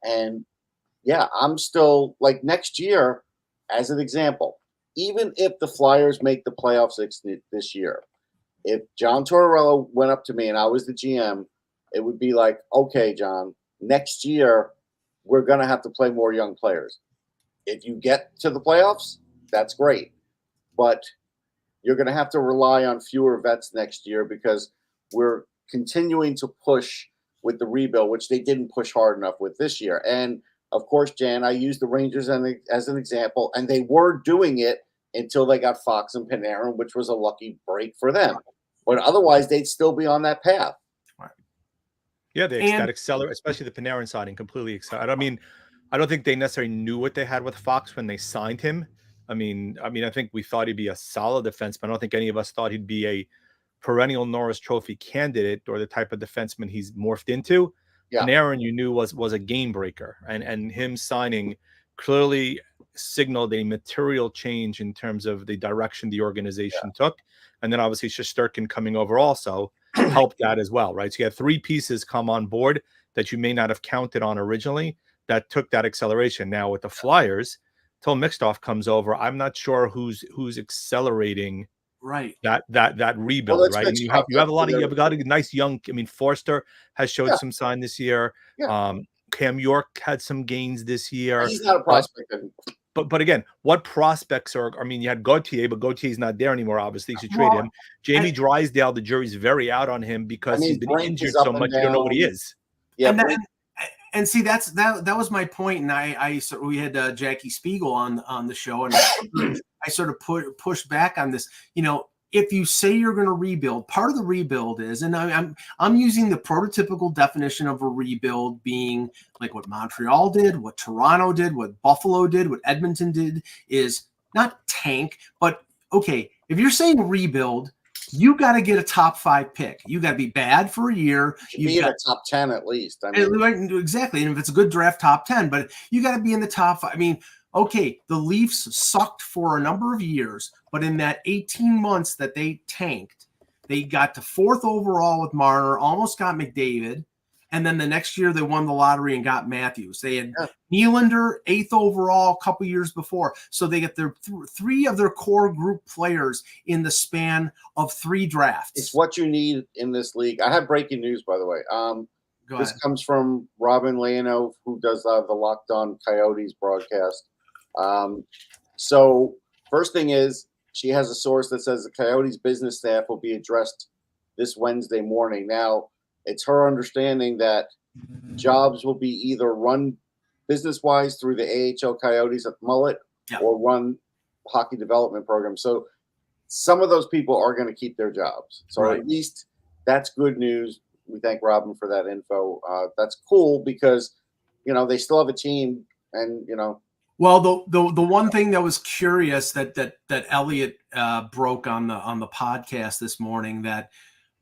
And yeah, I'm still like next year, as an example, even if the Flyers make the playoffs this year, if John Tortorella went up to me and I was the GM, it would be like, okay, John, next year we're going to have to play more young players. If you get to the playoffs, that's great. But you're going to have to rely on fewer vets next year because we're continuing to push with the rebuild, which they didn't push hard enough with this year. And of course, Jan, I used the Rangers as an example, and they were doing it until they got Fox and Panarin, which was a lucky break for them. But otherwise, they'd still be on that path. Yeah, that accelerate, especially the Panarin signing, completely excited. I mean, I don't think they necessarily knew what they had with Fox when they signed him. I mean, I think we thought he'd be a solid defenseman. I don't think any of us thought he'd be a perennial Norris Trophy candidate or the type of defenseman he's morphed into. Yeah. Panarin, you knew was a game breaker, and him signing clearly signaled a material change in terms of the direction the organization took. And then obviously Shesterkin coming over also helped that as well, right? So you had three pieces come on board that you may not have counted on originally that took that acceleration. Now with the Flyers, till Mixtoff comes over, I'm not sure who's accelerating that rebuild, right? And you have a lot of nice young. I mean, Forster has showed some sign this year. Cam York had some gains this year. He's not a prospect anymore. But again, what prospects are? I mean, you had Gauthier, but Gautier's not there anymore. Obviously, you should trade him. Jamie Drysdale, the jury's very out on him because he's been injured so much. You don't know what he is. Yeah, and see, that was my point. And we had Jackie Spiegel on the show, and I sort of pushed back on this. If you say you're going to rebuild, part of the rebuild is, and I'm using the prototypical definition of a rebuild being like what Montreal did, what Toronto did, what Buffalo did, what Edmonton did, is not tank, but okay, if you're saying rebuild, you got to get a top 5 pick. You got to be bad for a year. You got a top 10 at least. I mean, exactly. And if it's a good draft, top 10, but you got to be in the top 5. I mean, okay, the Leafs sucked for a number of years, but in that 18 months that they tanked, they got to 4th overall with Marner, almost got McDavid, and then the next year they won the lottery and got Matthews. They had Nylander, 8th overall a couple years before. So they get their 3 of their core group players in the span of 3 drafts. It's what you need in this league. I have breaking news, by the way. This comes from Robin Leonov, who does the Locked On Coyotes broadcast. So first thing is, she has a source that says the Coyotes business staff will be addressed this Wednesday morning. Now, it's her understanding that jobs will be either run business-wise through the AHL Coyotes at Mullet or run hockey development programs. So some of those people are going to keep their jobs. So at least that's good news. We thank Robin for that info. That's cool because, they still have a team and, Well, the one thing that was curious that Elliot broke on the podcast this morning, that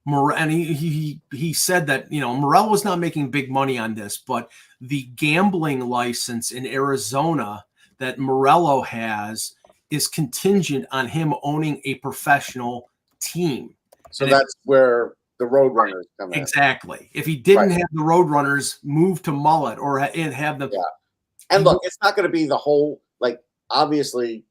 and he said that Morel was not making big money on this, but the gambling license in Arizona that Morello has is contingent on him owning a professional team. So that's where the Roadrunners come in. Exactly. If he didn't have the Roadrunners move to Mullet or have the And look, it's not going to be the whole, obviously,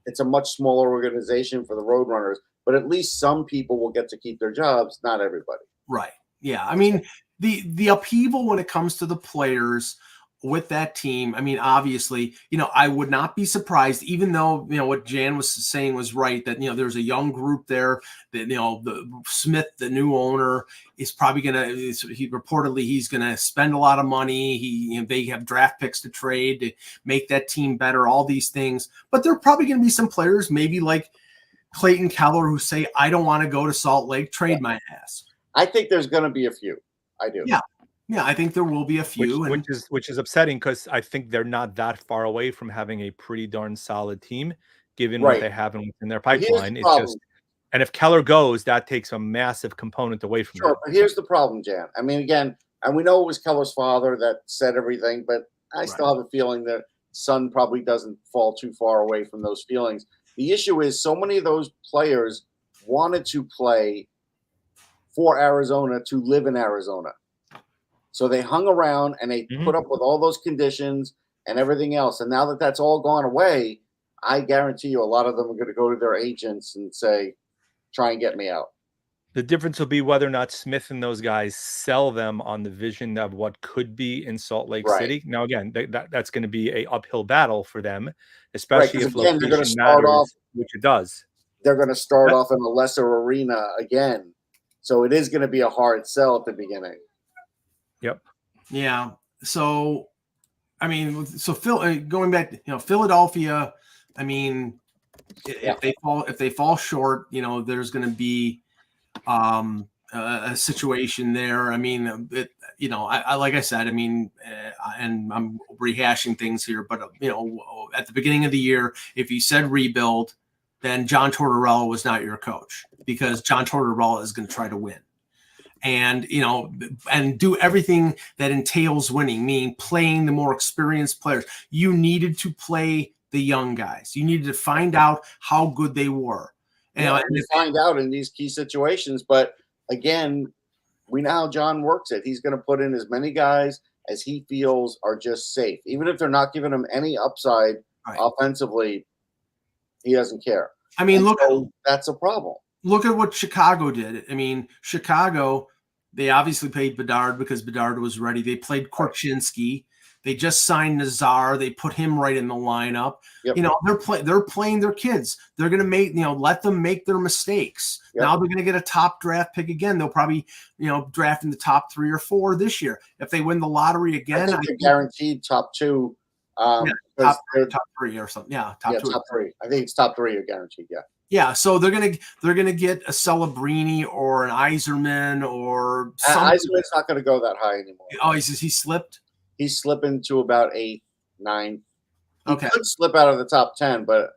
it's a much smaller organization for the Roadrunners, but at least some people will get to keep their jobs, not everybody. Right. Yeah. I mean, the upheaval when it comes to the players with that team, I mean, obviously, I would not be surprised, even though, what Jan was saying was right, that, there's a young group there that, the Smith, the new owner, is probably he's going to spend a lot of money. They have draft picks to trade to make that team better, all these things. But there are probably going to be some players, maybe like Clayton Keller, who say, I don't want to go to Salt Lake, trade my ass. I think there's going to be a few. I do. Yeah. Yeah, I think there will be a few, which is upsetting because I think they're not that far away from having a pretty darn solid team, given what they have in their pipeline. It's just, and if Keller goes, that takes a massive component away from them. But here's the problem, Jan. I mean, again, and we know it was Keller's father that said everything, but I still have a feeling that son probably doesn't fall too far away from those feelings. The issue is so many of those players wanted to play for Arizona to live in Arizona. So they hung around and they put up with all those conditions and everything else. And now that that's all gone away, I guarantee you a lot of them are going to go to their agents and say, try and get me out. The difference will be whether or not Smith and those guys sell them on the vision of what could be in Salt Lake City. Now, again, that's going to be an uphill battle for them, especially if location matters, which it does. They're going to start off in a lesser arena again. So it is going to be a hard sell at the beginning. Yep. Yeah. So, I mean, going back, Philadelphia, I mean, if they fall short, there's going to be a situation there. I mean, I like I said, I mean, and I'm rehashing things here, but at the beginning of the year, if you said rebuild, then John Tortorella was not your coach, because John Tortorella is going to try to win. And, and do everything that entails winning, meaning playing the more experienced players. You needed to play the young guys. You needed to find out how good they were. And you find out in these key situations. But again, we know how John works it. He's going to put in as many guys as he feels are just safe. Even if they're not giving him any upside offensively, he doesn't care. I mean, that's a problem. Look at what Chicago did. I mean, Chicago, they obviously paid Bedard because Bedard was ready. They played Korchinski. They just signed Nazar. They put him right in the lineup. Yep. They're playing their kids. They're going to make, let them make their mistakes. Yep. Now they're going to get a top draft pick again. They'll probably, draft in the top 3 or 4 this year. If they win the lottery again, I think they're guaranteed top 2. Top 3 or something. Yeah, top 2. Top 3. I think it's top 3 are guaranteed. Yeah. Yeah, so they're gonna get a Celebrini or an Iserman or something. Iserman's not going to go that high anymore. Oh, he slipped. He's slipping to about 8, 9. He could slip out of the top 10, but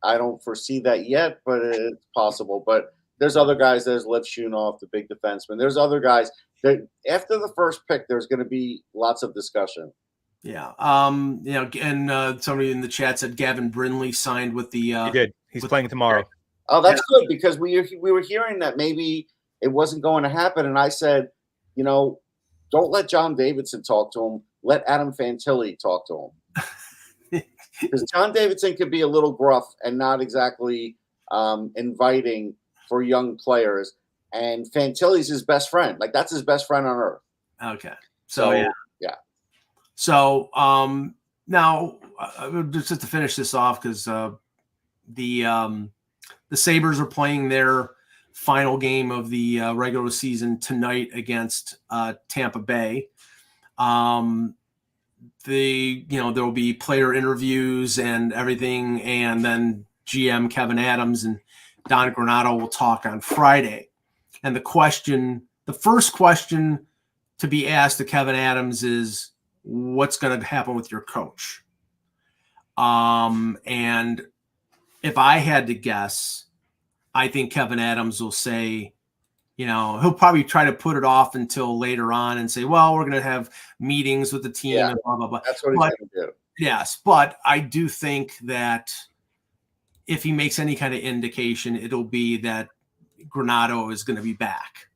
I don't foresee that yet. But it's possible. But there's other guys. There's Lev Shunov, the big defenseman. There's other guys that after the first pick, there's going to be lots of discussion. Yeah. And somebody in the chat said Gavin Brindley signed with the. He did. He's playing tomorrow. Oh, that's good, because we were hearing that maybe it wasn't going to happen, and I said, don't let John Davidson talk to him. Let Adam Fantilli talk to him, because John Davidson could be a little gruff and not exactly inviting for young players. And Fantilli's his best friend. Like, that's his best friend on earth. Okay. So yeah. So now just to finish this off, because the Sabres are playing their final game of the regular season tonight against Tampa Bay. There will be player interviews and everything, and then GM Kevin Adams and Don Granato will talk on Friday. And the first question to be asked to Kevin Adams is, what's going to happen with your coach? And if I had to guess, I think Kevin Adams will say, he'll probably try to put it off until later on and say, well, we're going to have meetings with the team and blah, blah, blah. That's what he's going to do. Yes. But I do think that if he makes any kind of indication, it'll be that Granato is going to be back.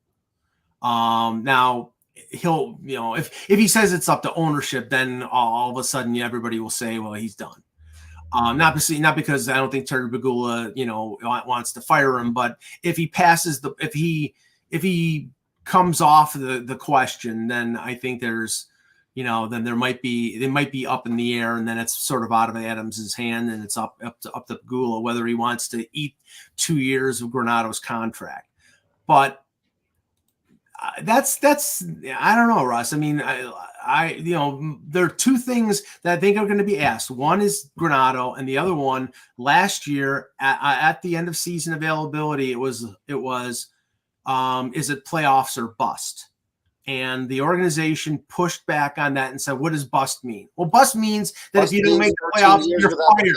Now he'll, if he says it's up to ownership, then all of a sudden everybody will say, well, he's done. Not because I don't think Terry Bagula, wants to fire him, but if he passes if he comes off the question, then I think there's, then they might be up in the air, and then it's sort of out of Adams's hand, and it's up to Bagula whether he wants to eat 2 years of Granato's contract. But that's I don't know, Russ. I mean, I there are 2 things that I think are going to be asked. One is Granato, and the other one, last year at the end of season availability, it was is it playoffs or bust? And the organization pushed back on that and said, what does bust mean? Well, bust means that if you don't make the playoffs, you're fired.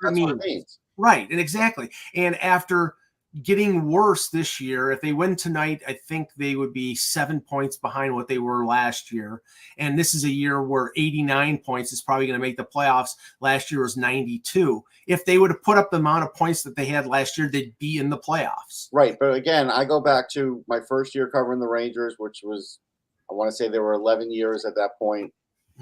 That's what it means. Right, and exactly. And after getting worse this year, if they win tonight, I think they would be 7 points behind what they were last year. And this is a year where 89 points is probably going to make the playoffs. Last year was 92. If they would have put up the amount of points that they had last year, they'd be in the playoffs. Right, but again, I go back to my first year covering the Rangers, which was, I want to say there were 11 years at that point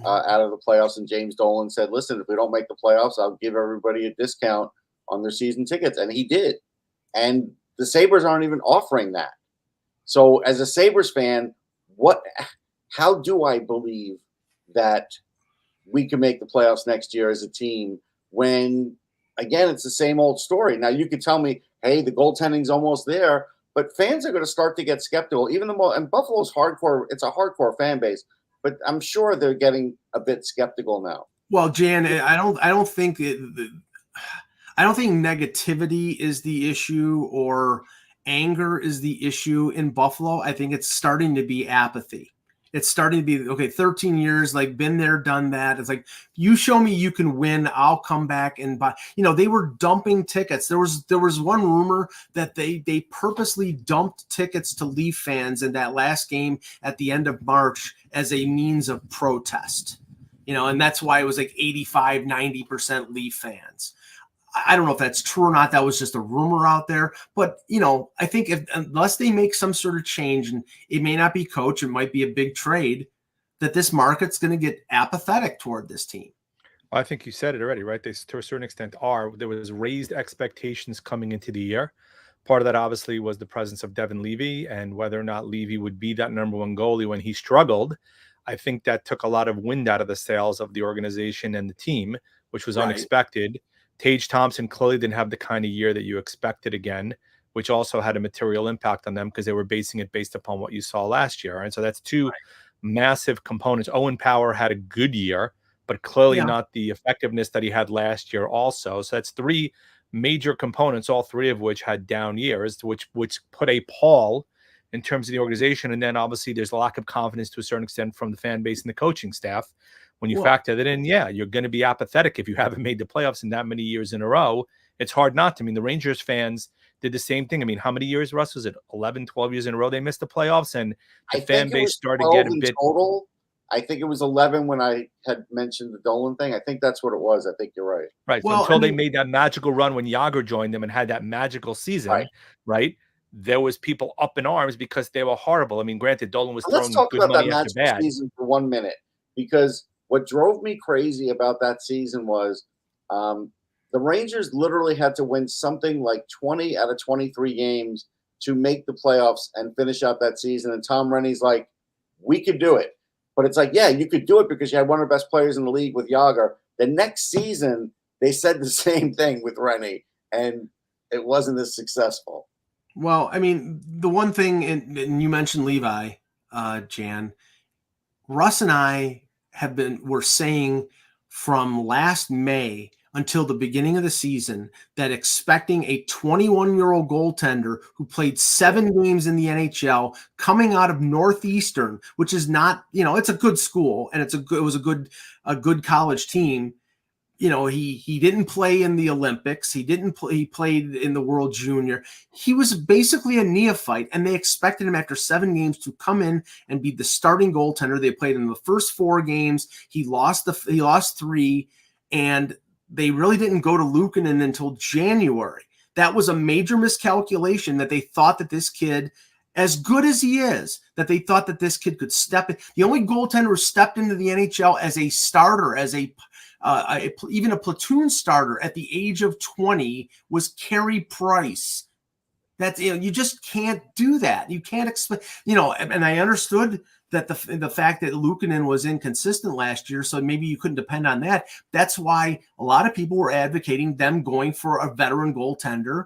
out of the playoffs, and James Dolan said, listen, if we don't make the playoffs, I'll give everybody a discount on their season tickets, and he did. And the Sabres aren't even offering that. So as a Sabres fan, how do I believe that we can make the playoffs next year as a team when, again, it's the same old story? Now, you could tell me, hey, the goaltending's almost there, but fans are going to start to get skeptical. And Buffalo's hardcore, it's a hardcore fan base, but I'm sure they're getting a bit skeptical now. Well, Jan, I don't think negativity is the issue or anger is the issue in Buffalo. I think it's starting to be apathy. It's starting to be, okay, 13 years, like been there, done that. It's like, you show me you can win, I'll come back and buy. They were dumping tickets. There was one rumor that they purposely dumped tickets to Leaf fans in that last game at the end of March as a means of protest. And that's why it was like 85, 90% Leaf fans. I don't know if that's true or not. That was just a rumor out there. But, I think unless they make some sort of change, and it may not be coach, it might be a big trade, that this market's going to get apathetic toward this team. Well, I think you said it already, right? They, to a certain extent, there was raised expectations coming into the year. Part of that obviously was the presence of Devin Levy and whether or not Levy would be that number one goalie when he struggled. I think that took a lot of wind out of the sails of the organization and the team, which was unexpected. Tage Thompson clearly didn't have the kind of year that you expected again, which also had a material impact on them because they were basing it based upon what you saw last year. And so that's two massive components. Owen Power had a good year, but clearly not the effectiveness that he had last year also. So that's three major components, all three of which had down years, which put a pall in terms of the organization. And then obviously there's a lack of confidence to a certain extent from the fan base and the coaching staff. When you factor that in, you're going to be apathetic if you haven't made the playoffs in that many years in a row. It's hard not to. I mean, the Rangers fans did the same thing. I mean, how many years, Russ? Was it 11, 12 years in a row they missed the playoffs? And the fan base started to get a bit total. I think it was 11 when I had mentioned the Dolan thing. I think that's what it was. I think you're right. Right. Well, so until they made that magical run when Jágr joined them and had that magical season, right? There was people up in arms because they were horrible. I mean, granted, Dolan was throwing good money after bad. Season for 1 minute, because what drove me crazy about that season was the Rangers literally had to win something like 20 out of 23 games to make the playoffs and finish out that season. And Tom Rennie's like, we could do it. But it's like, yeah, you could do it because you had one of the best players in the league with Jágr. The next season, they said the same thing with Rennie, and it wasn't as successful. Well, I mean, the one thing, and you mentioned Levi, Jan, Russ and I were saying from last May until the beginning of the season that expecting a 21-year-old goaltender who played 7 games in the NHL coming out of Northeastern, which is not, it's a good school and it was a good college team. He didn't play in the Olympics. He played in the World Junior. He was basically a neophyte, and they expected him after 7 games to come in and be the starting goaltender. They played in the first 4 games. He lost 3, and they really didn't go to Luukkonen until January. That was a major miscalculation that they thought that this kid, as good as he is, that they thought that this kid could step in. The only goaltender who stepped into the NHL as a starter, as even a platoon starter at the age of 20 was Carey Price. That's, you just can't do that. You can't expect, and I understood that the fact that Luukkonen was inconsistent last year, so maybe you couldn't depend on that. That's why a lot of people were advocating them going for a veteran goaltender,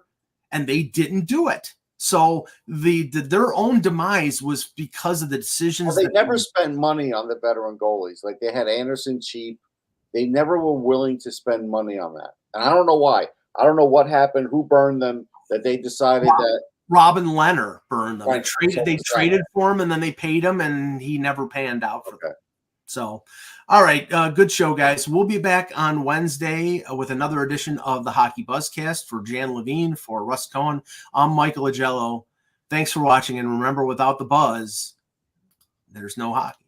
and they didn't do it. So their own demise was because of the decisions. Well, they never spent money on the veteran goalies. Like they had Anderson cheap. They never were willing to spend money on that. And I don't know why. I don't know what happened, who burned them, that they decided that Robin Leonard burned them. Right. They traded for him, and then they paid him, and he never panned out for them. So, all right, good show, guys. We'll be back on Wednesday with another edition of the Hockey Buzzcast. For Jan Levine, for Russ Cohen, I'm Michael Agello. Thanks for watching, and remember, without the buzz, there's no hockey.